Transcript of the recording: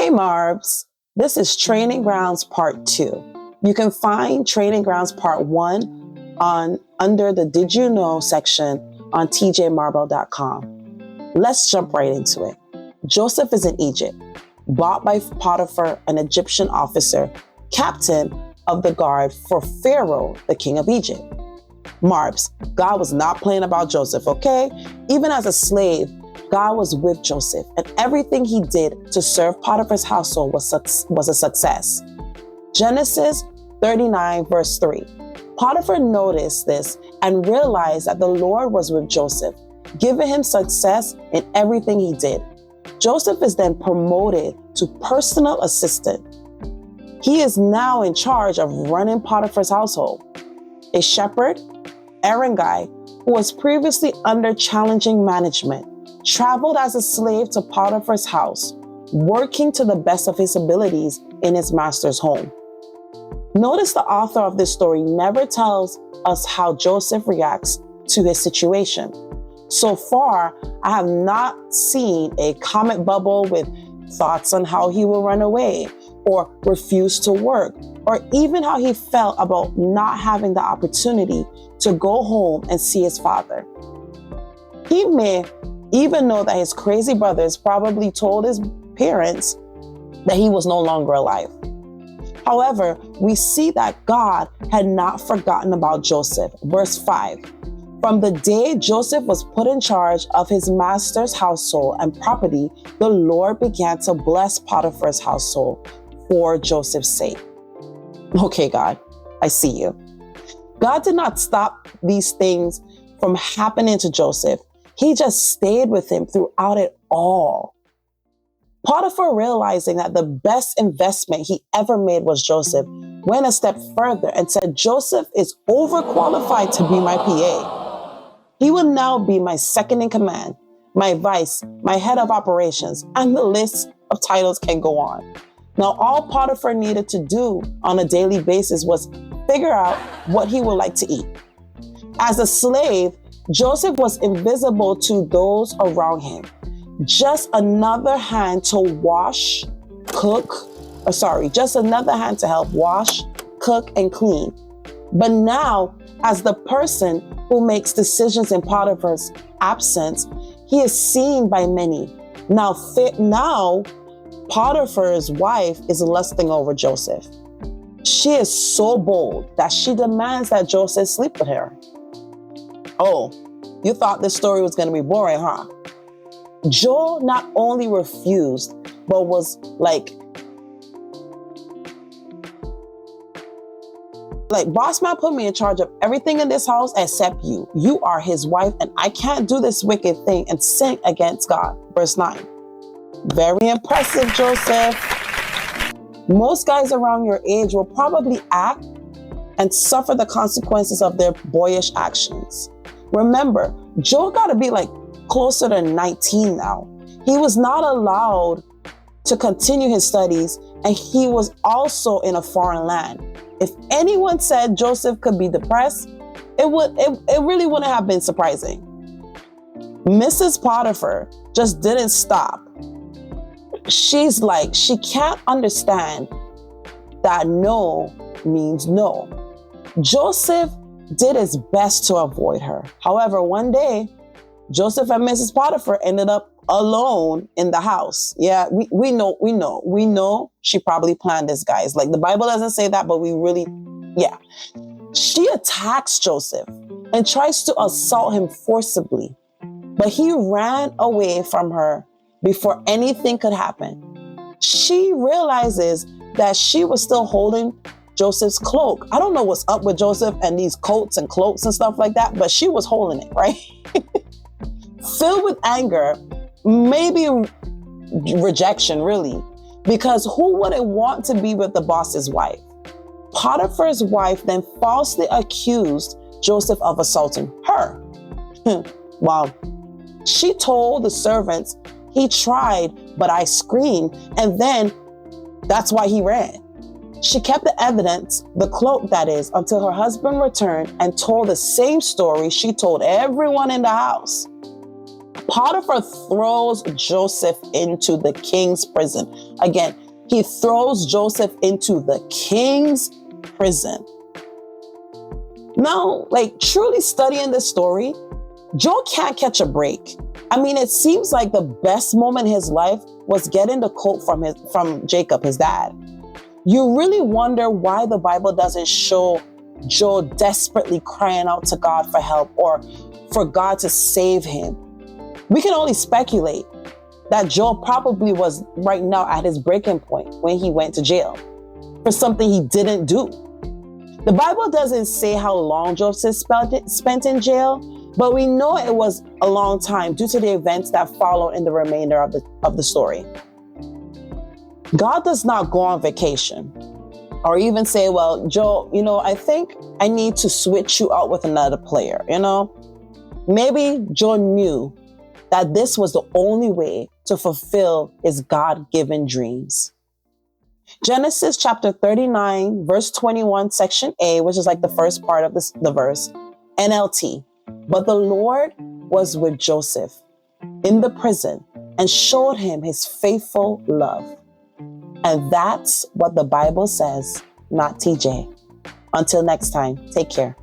Hey Marbs, this is Training Grounds Part 2. You can find Training Grounds Part 1 under the Did You Know section on tjmarble.com. Let's jump right into it. Joseph is in Egypt, bought by Potiphar, an Egyptian officer, captain of the guard for Pharaoh, the king of Egypt. Marbs, God was not playing about Joseph, okay? Even as a slave, God was with Joseph, and everything he did to serve Potiphar's household was a success. Genesis 39, verse 3. Potiphar noticed this and realized that the Lord was with Joseph, giving him success in everything he did. Joseph is then promoted to personal assistant. He is now in charge of running Potiphar's household. A shepherd, errand guy, who was previously under challenging management, traveled as a slave to Potiphar's house, working to the best of his abilities in his master's home. Notice the author of this story never tells us how Joseph reacts to his situation. So far, I have not seen a comment bubble with thoughts on how he will run away or refuse to work, or even how he felt about not having the opportunity to go home and see his father. He may even know that his crazy brothers probably told his parents that he was no longer alive. However, we see that God had not forgotten about Joseph. Verse 5. From the day Joseph was put in charge of his master's household and property, the Lord began to bless Potiphar's household for Joseph's sake. Okay, God, I see you. God did not stop these things from happening to Joseph. He just stayed with him throughout it all. Potiphar, realizing that the best investment he ever made was Joseph, went a step further and said, Joseph is overqualified to be my PA. He will now be my second in command, my vice, my head of operations, and the list of titles can go on. Now, all Potiphar needed to do on a daily basis was figure out what he would like to eat. As a slave, Joseph was invisible to those around him. Just another hand to help wash, cook, and clean. But now, as the person who makes decisions in Potiphar's absence, he is seen by many. Now Potiphar's wife is lusting over Joseph. She is so bold that she demands that Joseph sleep with her. Oh, you thought this story was going to be boring, huh? Joe not only refused, but was like, boss man put me in charge of everything in this house except you. You are his wife, and I can't do this wicked thing and sin against God. Verse 9. Very impressive, Joseph. Most guys around your age will probably act and suffer the consequences of their boyish actions. Remember, Joe got to be closer to 19 now. He was not allowed to continue his studies, and he was also in a foreign land. If anyone said Joseph could be depressed, it really wouldn't have been surprising. Mrs. Potiphar just didn't stop. She's she can't understand that no means no. Joseph did his best to avoid her. However, one day, Joseph and Mrs. Potiphar ended up alone in the house. Yeah, we know she probably planned this, guys. The Bible doesn't say that, but She attacks Joseph and tries to assault him forcibly, but he ran away from her before anything could happen. She realizes that she was still holding Joseph's cloak. I don't know what's up with Joseph and these coats and cloaks and stuff like that, but she was holding it, right? Filled with anger, maybe rejection, really, because who wouldn't want to be with the boss's wife? Potiphar's wife then falsely accused Joseph of assaulting her. Wow. She told the servants, he tried, but I screamed, and then that's why he ran. She kept the evidence, the cloak that is, until her husband returned and told the same story she told everyone in the house. Potiphar throws Joseph into the king's prison. Again, he throws Joseph into the king's prison. Now, truly studying this story, Joe can't catch a break. I mean, it seems like the best moment in his life was getting the coat from Jacob, his dad. You really wonder why the Bible doesn't show Joe desperately crying out to God for help or for God to save him. We can only speculate that Joe probably was right now at his breaking point when he went to jail for something he didn't do. The Bible doesn't say how long Joseph spent in jail, but we know it was a long time due to the events that followed in the remainder of the story. God does not go on vacation or even say, well, Joe, I think I need to switch you out with another player, Maybe Joe knew that this was the only way to fulfill his God-given dreams. Genesis chapter 39, verse 21, section A, which is like the first part of the verse, NLT. But the Lord was with Joseph in the prison and showed him his faithful love. And that's what the Bible says, not TJ. Until next time, take care.